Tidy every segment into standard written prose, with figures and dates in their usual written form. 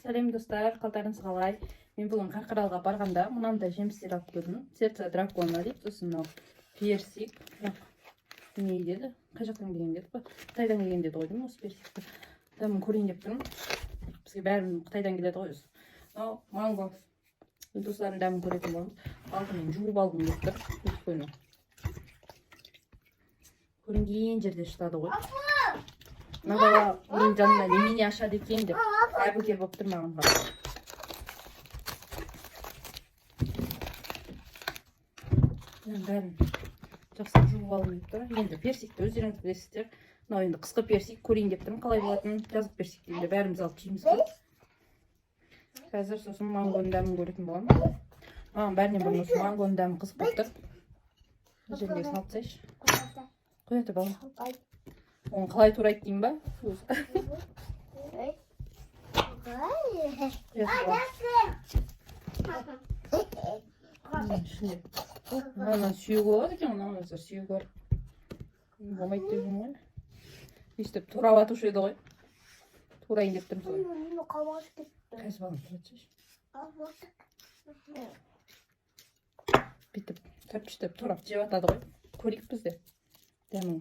Сәлем достар, қалдарыңыз қалай? Мен бүгін Қарқаралыға барғанда мынандай жемістер алып келдім. Сердце дракона дейді, сосын мынау персик. Не деді? Қай жақтан келген деді ғой? Қытайдан келген деді ғой, деймін осы персикті. Дәмін көрейін деп тұрмын. Бізге бәрін Қытайдан келеді ғой. Мынау манго. Достардың дәмін көретін боламыз. Алдымен жуып алғым келіп тұр. Өйткені көрінген жерде ұстады ғой. Мына бала оның жанына немене ашады екен деп әбігер болып тұр маған. Бәрін жақсы жуып алғым келіп тұр. Енді персикті өздеріңіз білесіздер. Мынау енді қысқы персик, көрейін деп тұрмын қалай болатынын. Жазық персик дейді, бәріміз алып жейміз ғой. Қазір сосын мангоның дәмін көретін боламын. Маған бәрінен бұрын осы мангоның дәмі қызық болып тұр. Жеріндегісін алып тастайыншы. Қояды балам. Оны қалай турайды деймін ба? Мына сүйегі болады екен, мына сүйегі бар. Болмайды деп жүрмін ғой. Өйстіп тураватушы еді ғой. Турайын деп тұрмыз ғой. Қазір балам туратсайшы. Бүйтіп тәпіштеп турап жеп атады ғой. Көрейік бізде. Дәмін.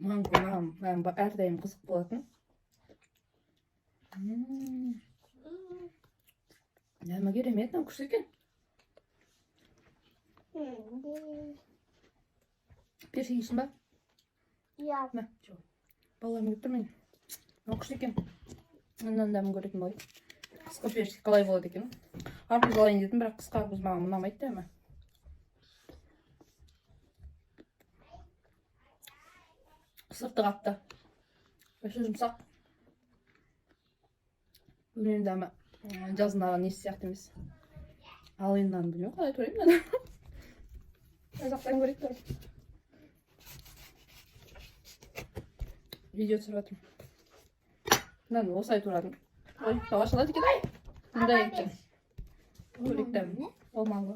Манго маған әрдайым қызық болатын. Дәмі керемет, мынау күшті екен. Персик жейсің ба? Иә. Балаларым келіп тұр мен. Мынау күшті екен. Мындан дәмін көретін болайын. Қысқы персик қалай болады екен. Арбуз алайын дедім, бірақ қысқы арбуз маған ұнамайды дәмі. Сырты қатты. Өші жұмсақ. Өлен дәмі жазынаған несі сияқты емес. Ал енді наны білмеймін, қалай турайым наны. Қазақтан көрейік тұрып. Видео түсіріп жатырмын. Наны осылай турадым. Ой, ашылады екен. Мұндай екен. Көрейік дәмі. Ол манго.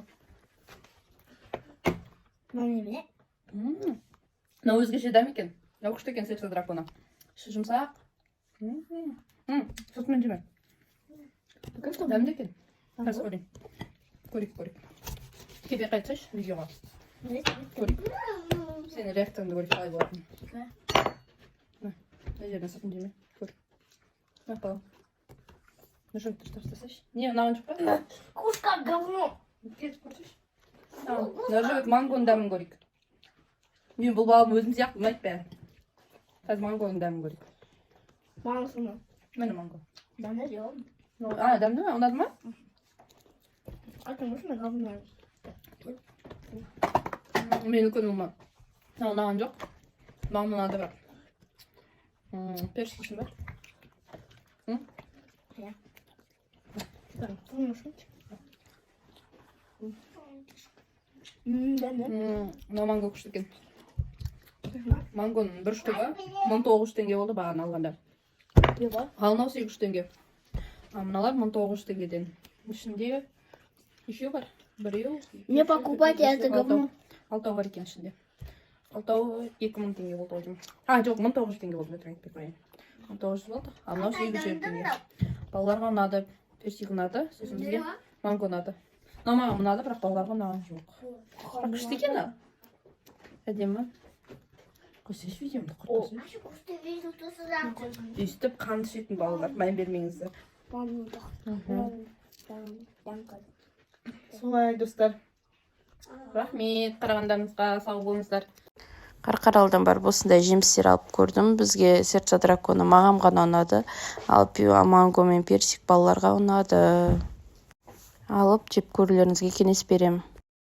Неме? Мынау өзгеше дәм екен. Мынау күшті екен сердце дракона. Іші жұмсақ. Сұртымен жеме. Дәмді екен. Қазір көрейін. Көрейік. Кебе қайтсайшы видеоға. Көрейік. Сені реакцияңды көрейік қалай болатын. Мына жерден сұртын жеме. Көрейік. Мына балам. Ну что ты тастайшы? Не, мынауын жұп па? Кушка говно. Кетіп көрсейші. Даже мангоның дәмін көрейік. Мен бұл балым өзім сияқты ұнайды бәрі. Қазір мангоның дәмін көрейік. Маңызы ма? Мені манго. Дәмді де ол. Дәмді ме? Ұнады ма? Айтыңызшы, говно. Мен үлкен ұлма. Ұнаған жоқ. Маған ұнады бар. Персик үшін бар. Иә. Мына манго күшті екен. Мангоның бір штуғы 19 теңге болды бағаны алғанда. Ал мынау 8 теңге. Мыналар 19 теңгеден. Ішінде еще бар. Біреу. Не покупайте это говно. Алтау бар екен ішінде. Алтау 2000 теңге болды ойдым. Жоқ, 1900 теңге болды. 1900 болды. А мынау 800 теңге. Балаларға ұнады. Персик ұнады. Сосын бізге манго ұнады. Маған ұнады, бірақ балаларға ұнаған жоқ. Күшті екен. Әдемі. Көрсеш видеомды құртасың. Өйстіп қанды ішетін балалар. Мән бермеңіздер. Солай достар. Рахмет, қарағандарыңызға сау болыңыздар. Қарқаралыдан барып осындай жемістер алып көрдім. Бізге сердце дракона маған ғана ұнады. Ал манго мен персик балаларға ұнады. Алып жеп көрулеріңізге кеңес беремін.